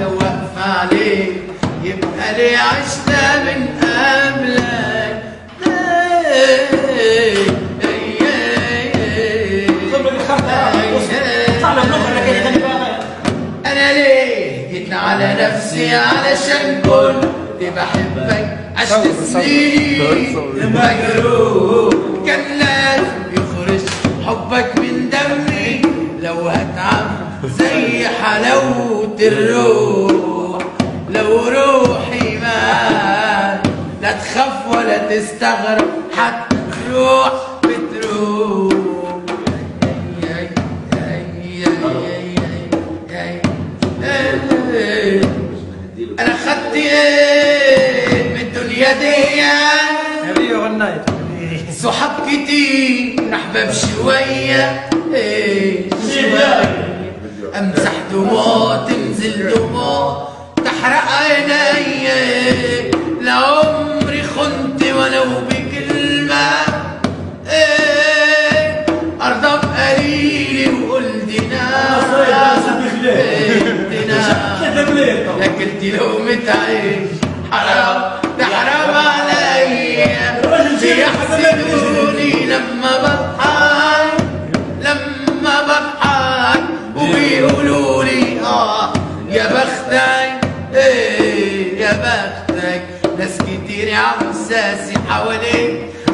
لو وقف عليك يبقى لي عشنا من قبلك. انا ليه جيت على نفسي علشان كنت بحبك، عشت سنين مجروح، كان لازم يخرج حبك من دمي، لو هتعب زي حلاوة الروح، لو روحي ما لا تخاف ولا تستغرب، حتى تروح بتروح. انا خدت ايه من الدنيا دي؟ صحاب كتير احباب شويه، امسح دموع تنزل دموع تحرق عيني، لعمري خنت ولو بكلمه، ارضى بقليلي وقلت لكن لو متعيش حرام، ده حرام عليا، بيحسدوني لما بضحك، لما بضحك وبيقولوا لي يا بختك، يا بختك، ناس كتير يا عم ساسي حواليك،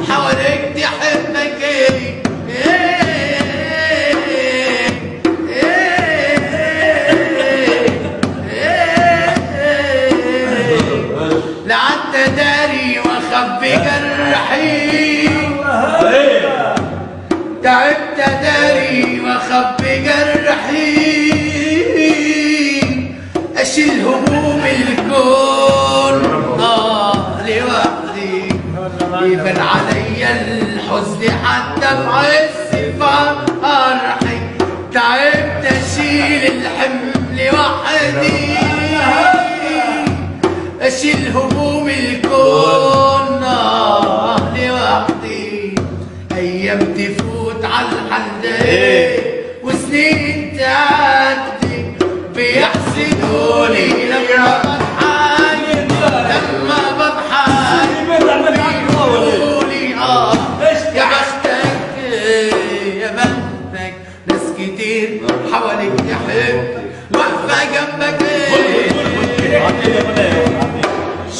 حواليك تحبك لعدت داري واخبي جرحي، تعبت داري واخبي جرحي، اشيل هموم الكون لوحدي، يبان عليا الحزن حتى في عز فرحي، تعبت اشيل الحمل وحدي، اشيل هموم الكون لوحدي، ايام تفوت على الحل وسنين تعدي، بيحسدوني لما بضحك، لما بضحك بيقولوا لي يا بختك، يا بختك، ناس كتير حواليك تحب واقفه جنبك.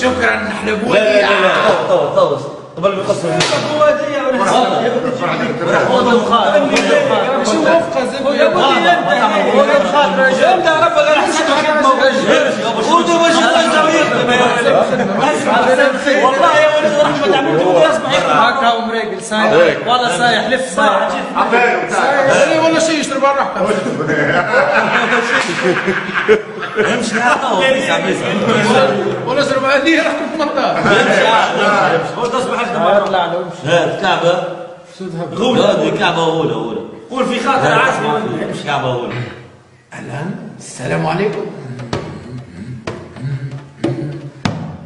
شكرا نحن بوديع. طول قبل ما يقصر بوديع ولا شو وفقه زبده يا بوديع انت رب غير حسك خدمه ودو والله يا ولد رحمه عملتوا يصبح هكا ومريقل سايح والله سايح لف سايح ولا شيء يشرب راحته امشي ولا اشرب هذه راح تتمطر امشي هو تصبح احنا طلع له امشي الكعبه غوله الكعبه غوله قول في خاطر عازمي امشي كعبه غوله. اهلا السلام عليكم.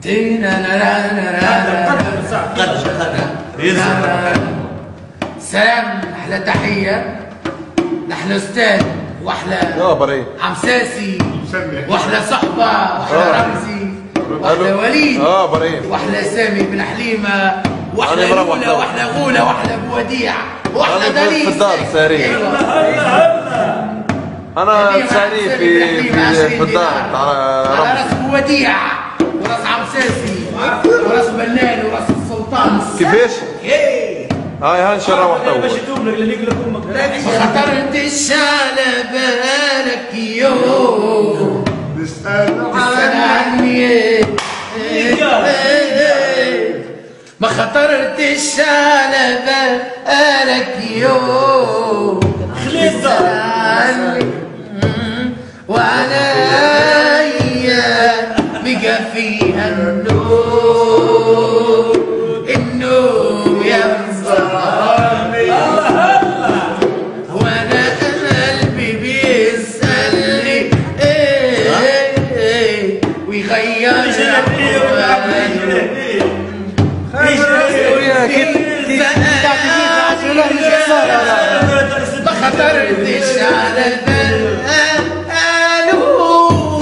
تينا سلام، احلى تحيه لاحلى استاذ واحلى عم ساسي واحلى صحبه واحلى رمزي واحلى وليد واحلى سامي بن حليمه واحلى لولا واحلى غوله واحلى ابو وديع واحلى دليل في الدار ساري. انا ساري في الدار على راس ابو وديع وراس عم ساسي وراس بنان وراس السلطان. كيفاش؟ هاي هنشر محتوى باش يتوب لك اللي يقول لكم ما خطرتش على بالك يوم تسأل عني، ما خطرتش على بالك يوم تسأل عني، وعليا بقى فيها النور، النور يا مصاري، وانا قلبي بيسألني ويغير ما خطرتش على البال قالوا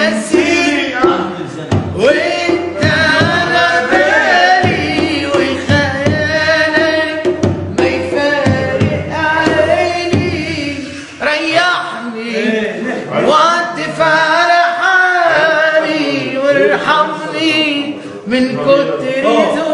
يا سيدي وانت على بالي وخيالك ما يفارق عيني ريحني وعطف على حالي وارحمني من كتر